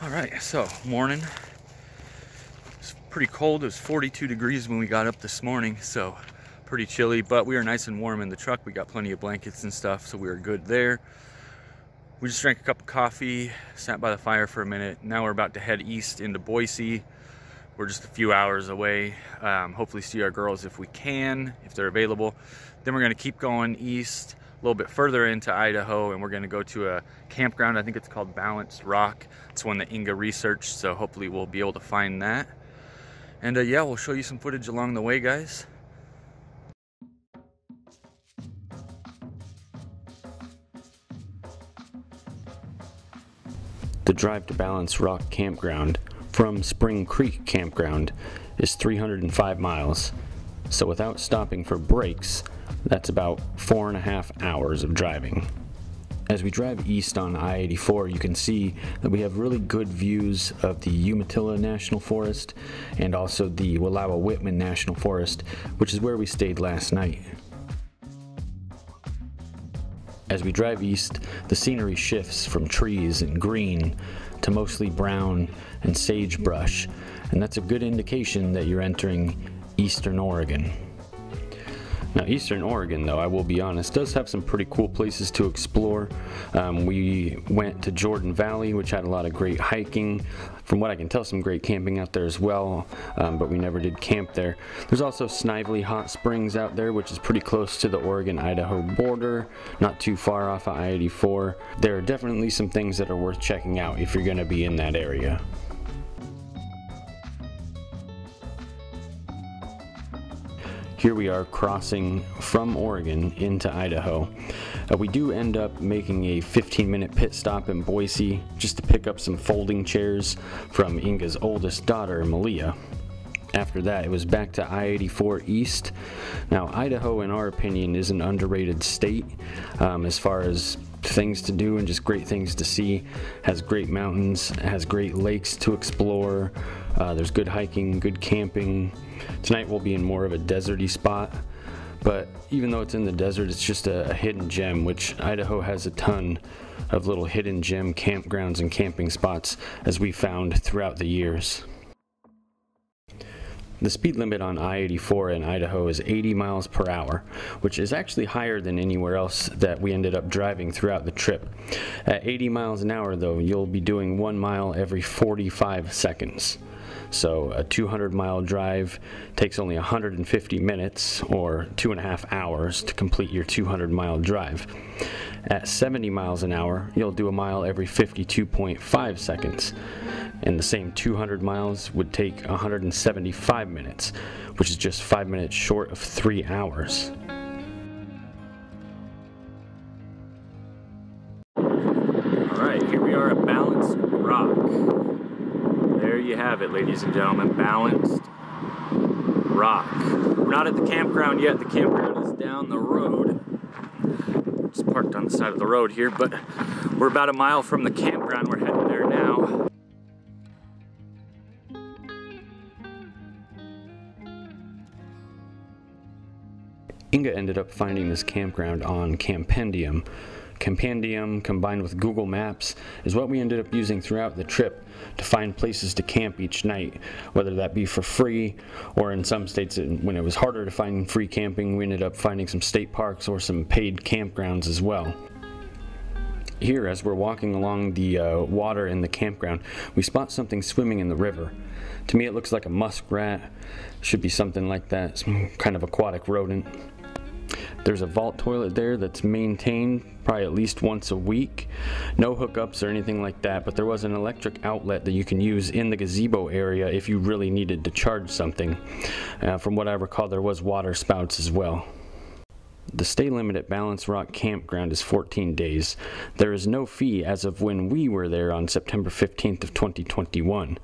All right, so morning. It's pretty cold. It was 42 degrees when we got up this morning, so pretty chilly, but we were nice and warm in the truck. We got plenty of blankets and stuff, so we were good there. We just drank a cup of coffee, sat by the fire for a minute. Now we're about to head east into Boise. We're just a few hours away. Hopefully see our girls if we can, if they're available. Then we're gonna keep going east, a little bit further into Idaho, and we're gonna go to a campground. I think it's called Balanced Rock. It's one that Inga researched, so hopefully we'll be able to find that. And yeah, we'll show you some footage along the way, guys. The drive to Balanced Rock Campground from Spring Creek Campground is 305 miles, so without stopping for breaks, that's about 4.5 hours of driving. As we drive east on I-84, you can see that we have really good views of the Umatilla National Forest and also the Wallowa-Whitman National Forest, which is where we stayed last night. As we drive east, the scenery shifts from trees and green to mostly brown and sagebrush, and that's a good indication that you're entering eastern Oregon. Now, eastern Oregon, though, I will be honest, does have some pretty cool places to explore. We went to Jordan Valley, which had a lot of great hiking. From what I can tell, some great camping out there as well, but we never did camp there. There's also Snively Hot Springs out there, which is pretty close to the Oregon-Idaho border, not too far off of I-84. There are definitely some things that are worth checking out if you're going to be in that area. Here we are crossing from Oregon into Idaho. We do end up making a 15-minute pit stop in Boise just to pick up some folding chairs from Inga's oldest daughter, Malia. After that, it was back to I-84 East. Now, Idaho, in our opinion, is an underrated state as far as things to do and just great things to see. Has great mountains, has great lakes to explore. There's good hiking, good camping. Tonight we'll be in more of a deserty spot, but even though it's in the desert, it's just a hidden gem, which Idaho has a ton of little hidden gem campgrounds and camping spots, as we found throughout the years. The speed limit on I-84 in Idaho is 80 miles per hour, which is actually higher than anywhere else that we ended up driving throughout the trip. At 80 miles an hour, though, you'll be doing 1 mile every 45 seconds. So a 200-mile drive takes only 150 minutes, or 2.5 hours, to complete your 200-mile drive. At 70 miles an hour, you'll do a mile every 52.5 seconds. And the same 200 miles would take 175 minutes, which is just 5 minutes short of 3 hours. Alright, here we are at Balanced Rock. There you have it, ladies and gentlemen, Balanced Rock. We're not at the campground yet. The campground is down the road. Just parked on the side of the road here, but we're about a mile from the campground. We're heading there now. Inga ended up finding this campground on Campendium. Campendium combined with Google Maps is what we ended up using throughout the trip to find places to camp each night, whether that be for free, or in some states when it was harder to find free camping, we ended up finding some state parks or some paid campgrounds as well. Here, as we're walking along the water in the campground, we spot something swimming in the river. To me, it looks like a muskrat. Should be something like that, some kind of aquatic rodent. There's a vault toilet there that's maintained probably at least once a week. No hookups or anything like that, but there was an electric outlet that you can use in the gazebo area if you really needed to charge something. From what I recall, there was water spouts as well. The stay limit at Balanced Rock Campground is 14 days. There is no fee as of when we were there on September 15th of 2021.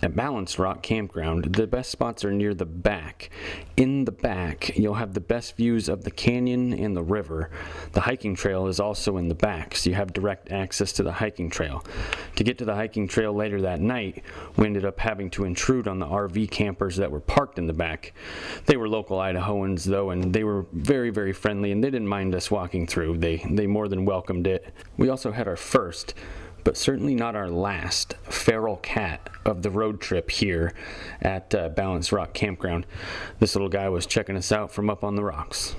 At Balanced Rock Campground, the best spots are near the back. In the back, you'll have the best views of the canyon and the river. The hiking trail is also in the back, so you have direct access to the hiking trail. To get to the hiking trail later that night, we ended up having to intrude on the RV campers that were parked in the back. They were local Idahoans, though, and they were very, very friendly, and they didn't mind us walking through. They more than welcomed it. We also had our first but certainly not our last feral cat of the road trip here at Balanced Rock Campground. This little guy was checking us out from up on the rocks.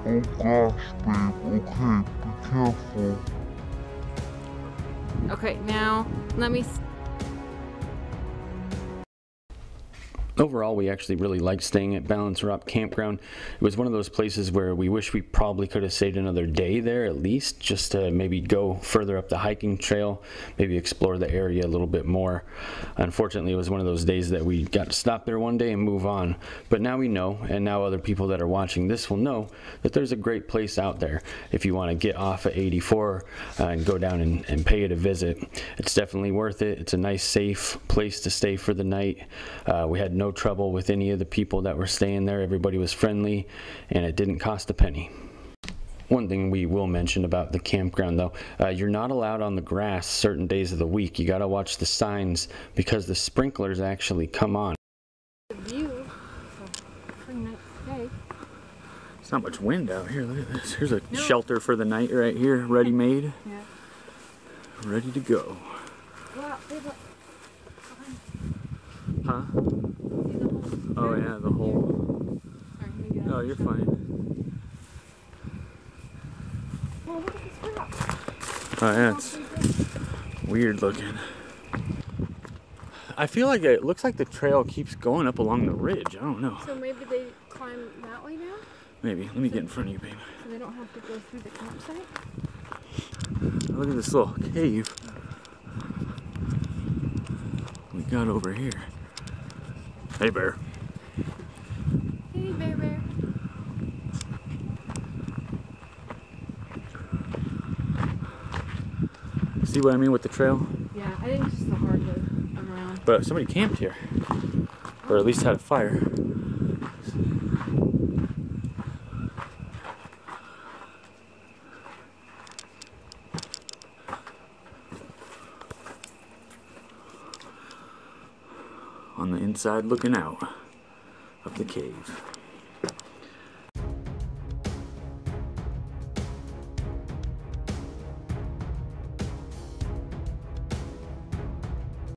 Oh gosh, babe. Okay, be careful. Okay, now let me. Overall, we actually really liked staying at Balanced Rock Campground. It was one of those places where we wish we probably could have stayed another day there at least, just to maybe go further up the hiking trail, maybe explore the area a little bit more. Unfortunately, it was one of those days that we got to stop there one day and move on. But now we know, and now other people that are watching this will know, that there's a great place out there if you want to get off at 84 and go down and pay it a visit. It's definitely worth it. It's a nice, safe place to stay for the night. We had no trouble with any of the people that were staying there. Everybody was friendly, and it didn't cost a penny. One thing we will mention about the campground though, you're not allowed on the grass certain days of the week. You gotta watch the signs because the sprinklers actually come on. The view. Pretty nice day. It's not much wind out here. Look at this. Here's a shelter for the night right here, ready made. Yeah. Ready to go. Wow, they look. Huh? Oh yeah, the hole. Oh, you're fine. Oh, look at this rock. Oh yeah, it's weird looking. I feel like it looks like the trail keeps going up along the ridge. I don't know. So maybe they climb that way now? Maybe. Let me get in front of you, babe. So they don't have to go through the campsite? Look at this little cave we got over here. Hey, bear. Hey, bear. See what I mean with the trail? Yeah, I think it's just the hard road around. But somebody camped here. Or at least had a fire. On the inside looking out of the cave.